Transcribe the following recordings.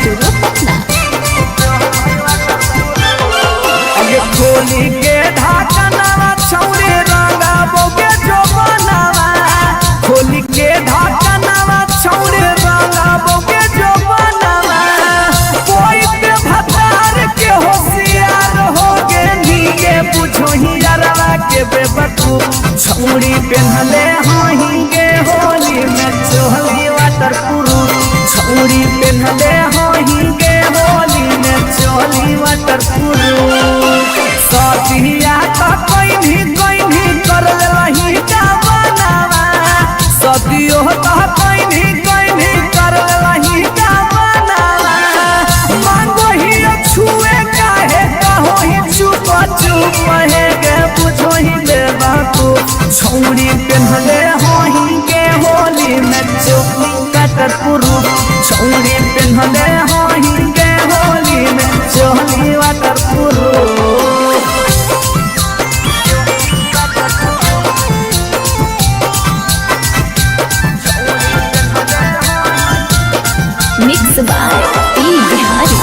Studio Patna. अगे खोली के ढाकनवा छौरे रंगाबो के जो बनावा, खोली के ढाकनवा छौरे रंगाबो के जो बनावा। कोई पे भतार के होशियार हो गे नीके बुझो ही अरवा के बेवकूफ। छौरी पहनले होंगे होली में चोली वाटर प्रूफ, छौरी पहनले होंगे होली में चोली वाटर प्रूफ। सतिया तो कोई नहीं कर रही का बनावा, सतियो तो कोई नहीं कर रही का बनावा। मांगो ही छुए काहे कहो ही चुप चुप है गे बुझो ही बेवकूफ। छौरी पहनले होंगे होली में चोली वाटर प्रूफ, छौरी पहनले होंगे होली में चोली waterproof. Mix by P Bihari.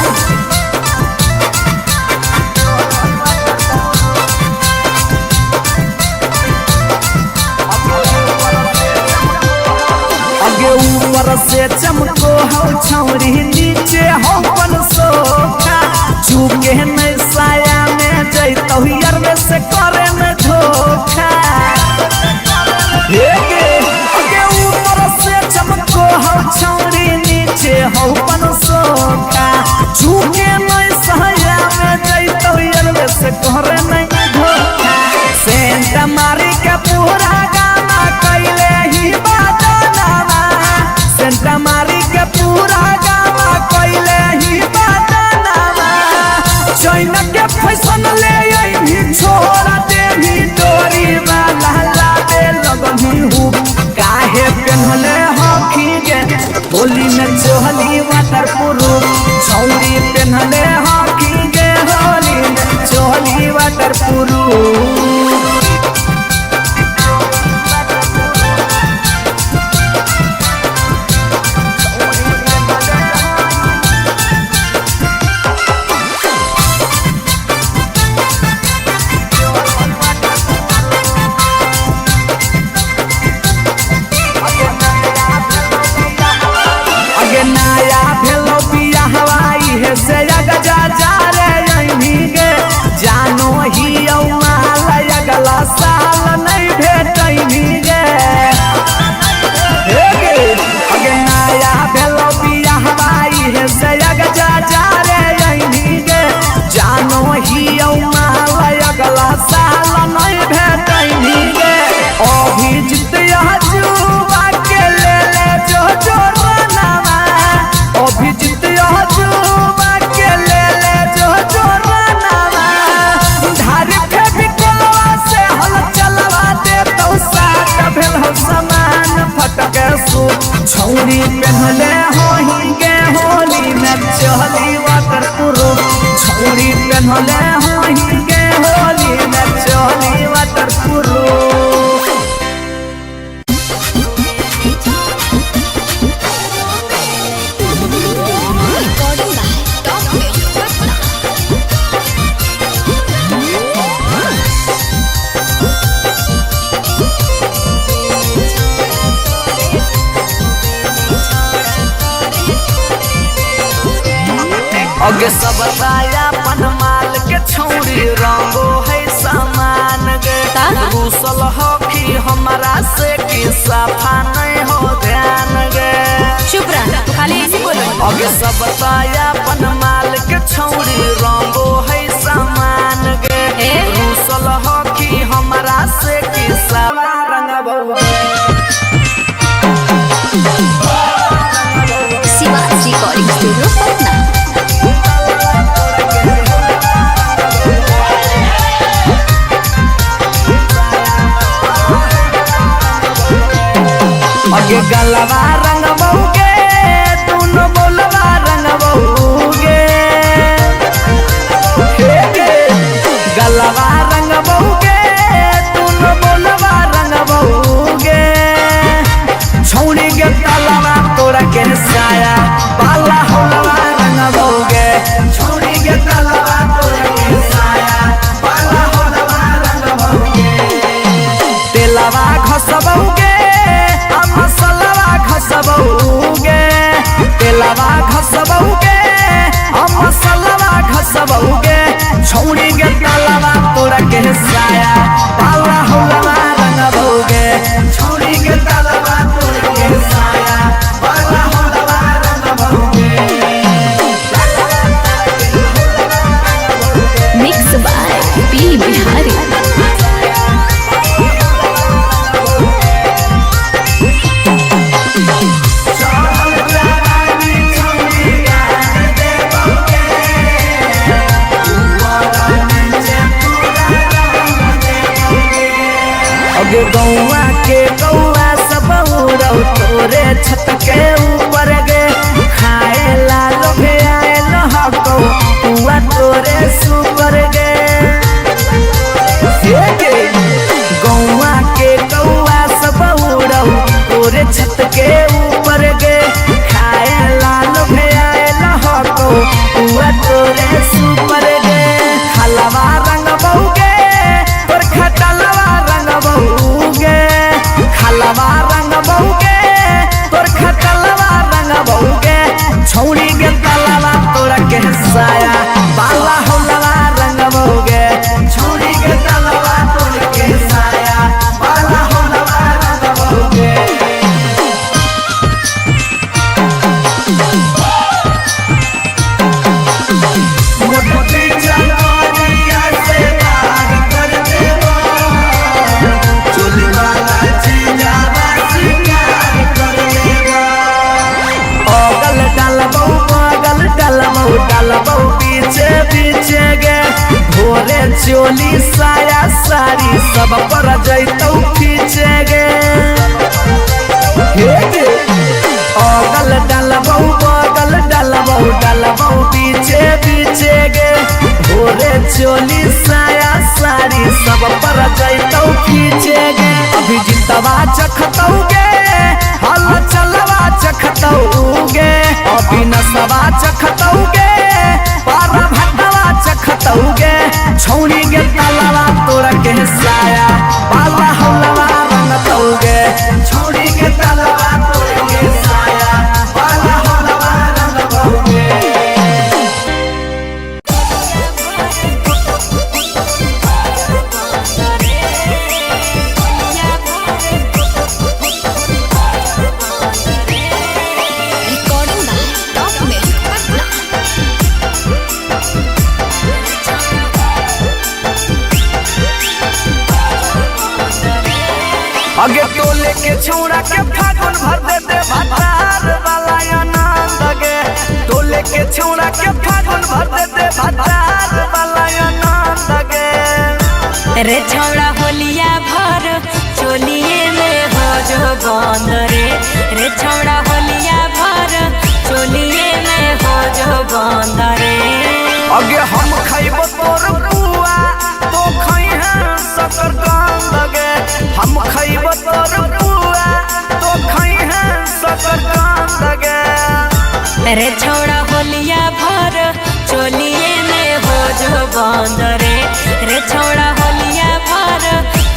आगे ऊपर से चमको हो छौरी नीचे हो पन सोखा। चुके नहीं साया में जैतो यार में से करे में धोखा। आगे ऊपर से चमको हो छौरी नीचे हो पन सोखा। चुके नहीं साया में जैतो यार में से करे में धोखा। सेंट मारी के पूरा गाना कैले ही बादनावा, सेंट मारी के पूरा गाना कैले ही बादनावा। चैन के फैशन ले आई छोड़ा देवी डोरी वाला लाबे लगनी हूँ। काहे पहनले हॉकी गे होली में चोली वाटर प्रूफ, छौरी पहनले हॉकी गे होली में चोली वाटर प्रूफ। अगे नया भेलो पिया हवाई है से अगजा जा रे यही गे जानो ही औमाल अगला साल नहीं भेटैनी गे। अगे नया भेलो पिया हवाई है से अगजा जा रे यही गे जानो ही औमाल अगला साल नहीं भेटैनी गे। अभिजीत यह जुआ के ले जो जो रनावा, अभिजीत यह जुआ के ले जो जो रनावा। धारी फेविकोलवा से हल चलवा दे तो साथ भेल हो समान फटके सूट। छौरी पहनले होंगे होली में चोली वाटर प्रूफ, छौरी पहनले होंगे होली में चोली waterproof. Recording by top music Patna. अगे सब अपन माल के छौरी रंगो है सामान गे। घुसल हकी हमारा से की सफा नहीं हो ध्यान गे। चुप रह, तू खाली ऐसे बोलो। अगे सब अपन माल के छौरी रंगो है सामान गे। घुसल हकी हमारा से की सफा रंगबो। Shivaj recording studio Patna. अगे गलवा रंगबोगे तूनो बोलवा रंगबोगे। गलवा रंगबोगे तूनो बोलवा रंगबोगे। छौड़ी के तलवा तोरा के साया बाला होलवा रंग छत के ऊपर गे खाए लाल भेल हको हुआ तोरे सुपर गे गौआ के कौआ सब उड़ऊ तोरे छत के ऊपर गे खाए लाल भेल हको हुआ तोरे सुपर गे हलवा रंग बहुगे तोर खटलवा रंग बहुगे हलवा रंग बहुगे तोर खटलवा रंग बहुगे छौड़ी के तलवा तोरा के साया बाला हलवा रंग बहुगे छौड़ी के तलवा तोरा के साया बाला हलवा रंग बहुगे मोटी चलनिया से बात कर देबो चोली वाला चिंगावा सिंगार कर देबो अगल डालबो पीछे पीछे गे भोरे चोली साया साड़ी सब पर जैतौ खींचे गे अगल डालबो पीछे पीछे गे भोरे चोली साया साड़ी सब पर जैतौ खींचे गे अभी जितवा चखतौ गे हल चलवा चखतौ गे अभी नसवा चखतौ गे पार भटवा चखतौ गे छौड़ी गे तलवा तोरा के साया बाला हलवा रंगतौ गे छौड़ी गे तलवा तोरा के साया बाला हलवा रंगतौ गे Recording by Top Music Patna. अगे टोले के छौड़ा के फागुन भर देते भतार वाला आनंद गे टोले के छौड़ा के फागुन भर देते भतार वाला आनंद गे रे छौड़ा होलिया भर चोलिए में हो जो बंद रे छौड़ा होलिया भर चोलिए में हो जो बंद रे अगे हम खइबो तोर बुआ तो खइहे सकर कांद गे हम खइबो तोर बुआ तो खइहे सकर कांद गे रे छौड़ा होलिया भर चोलिए में हो जो बंद रे छौड़ा होलिया भर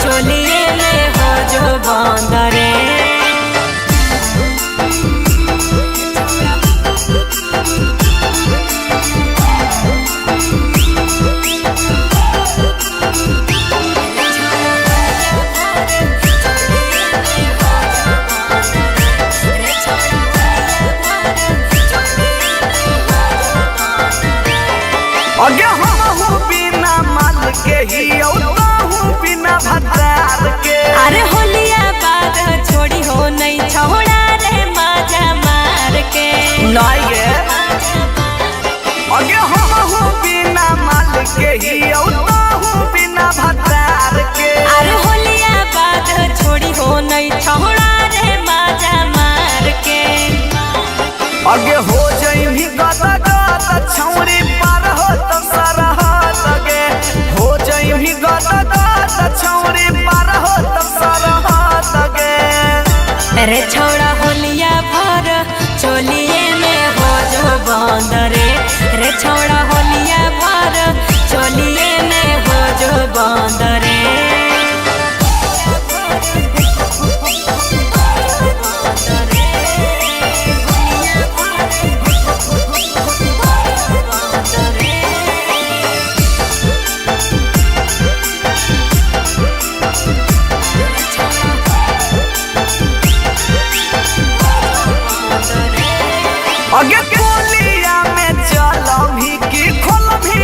चोलिए में हो जो बंद रे अगे हम बिना माल के ही बिना भतार के अरे होलिया बाद छोड़ी हो नहीं छौड़ा रे मजा मार के नहीं गे अगे हम बिना माल के ही बिना भतार के अरे होलिया बाद छोड़ी हो नहीं छौड़ा रे मजा मार के अगे हो जइही गदा गदा छौरी पार हो त सरहद गे हो जइही गदा गदा छौरी पार हो त सरहद गे रे छौड़ा होलिया भर चोलिए में हो जो बंद रे छौड़ा होलिया भर चोलिए में हो जो बंद रे अगे कोलिया में चल भी की खोल भी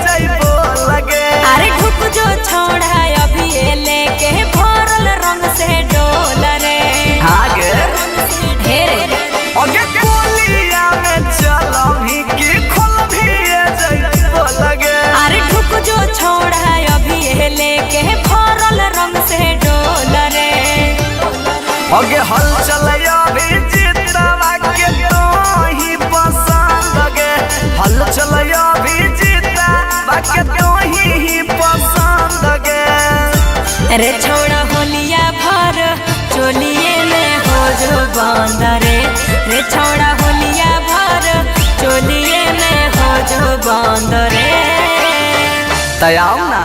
जइबो लगे अरे ढुक जो छौड़ा अभी ये लेके भरल रंग से डोल रे आगे ढेरे अगे कोलिया में चल भी की खोल भी जइबो लगे अरे ढुक जो छौड़ा अभी ये लेके भरल रंग से डोल रे अगे हल चल अभी जीत रे छोड़ा होलिया भर चोलिए में हो जो बंद रे छोड़ा होलिया भर चोलिए में हो जो बंद रे तयाव ना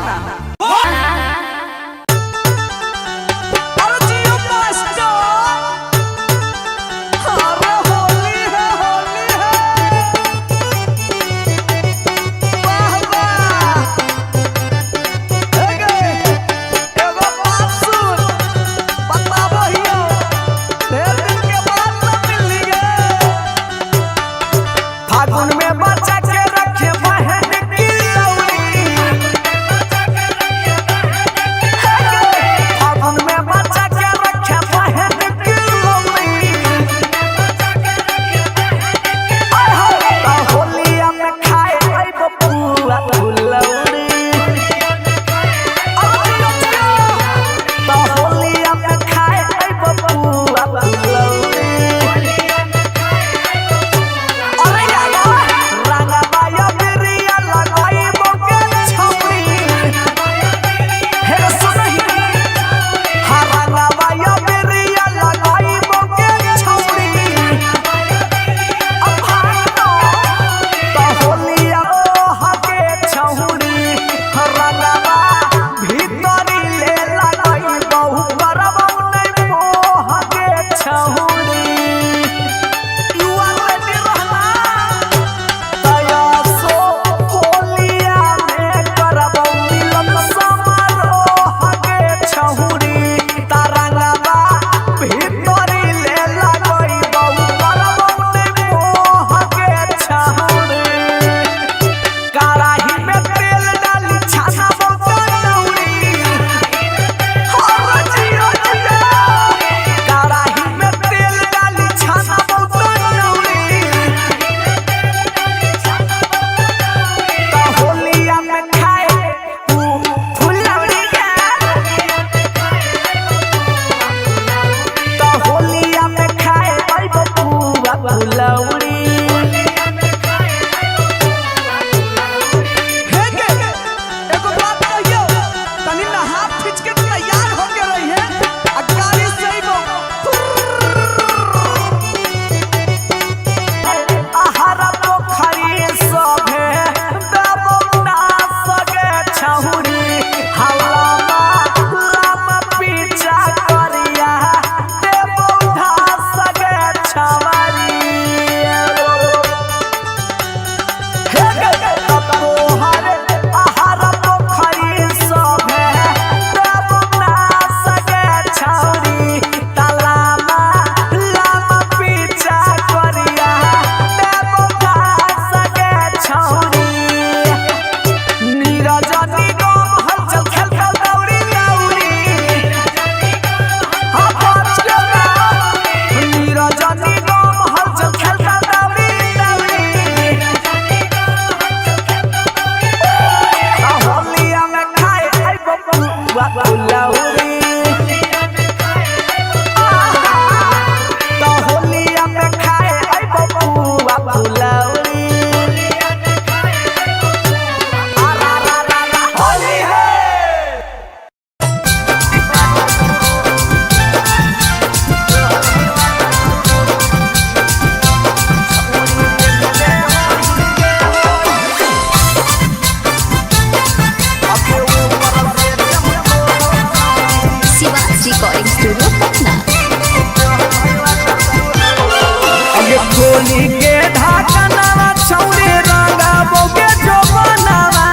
खोली के ढाकनवा छौरे रंगाबोगे जो बनावा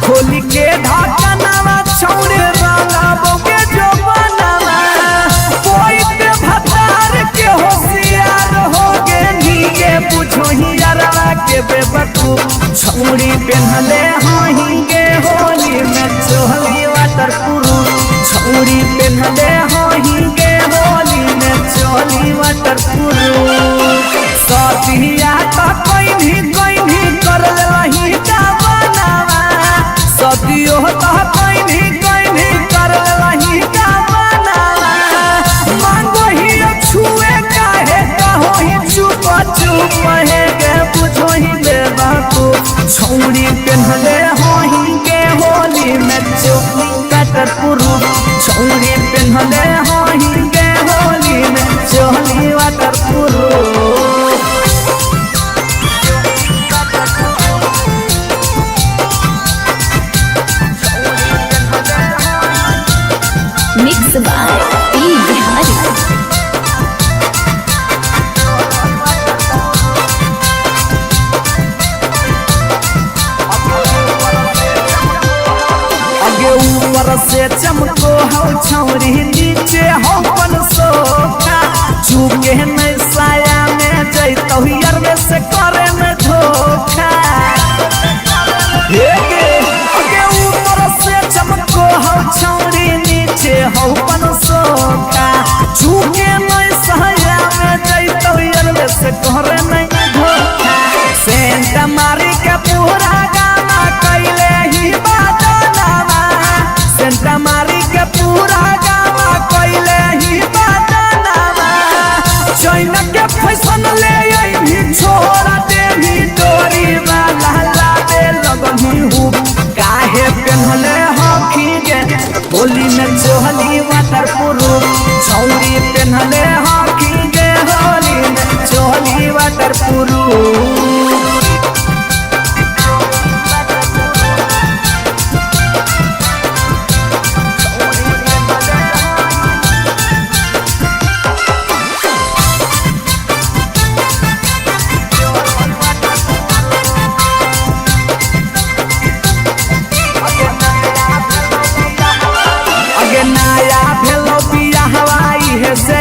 खोली के ढाकनवा छौरे रंगाबोगे जो बनावा कोई ते भतार के होशियार होगे नीगे बुझो ही यारवा के बेवकूफ छौरी पहनले होंगे होली में चोली वाटर प्रूफ छौरी पहनले होंगे होली में चोली वाटर प्रूफ सतिया तो कोई भी कर लही बनावा सतियो तो कोई भी कर लही बनावा मांगो ही छुए काहे कहो ही चुप चुप है के बुझो ही बेबाकू छौरी पहनले होंगे होली में चोली वाटर प्रूफ ऊपर से चमको हो छौरी नीचे हो पन सोखा झुके नहीं साया में जैतो यार से करे में धोखा आगे ऊपर से चमको हो छौरी नीचे हो पन सोखा झुके नहीं साया में जैतो यार से करे में धोखा सेंट मारी के पूरा गाना कैले ही बादनावा सेंट मारी के पूरा गाना कैले ही बादनावा चैन के फैशन ले आई छोड़ा देवी डोरी वाला लागे लगनी हूँ काहे पहनले हॉकी गे होली में चोहली वाटर प्रूफ छौरी पहनले हॉकी गे होली में चोहली वाटर प्रूफ नया भेलो बिया हवाई है से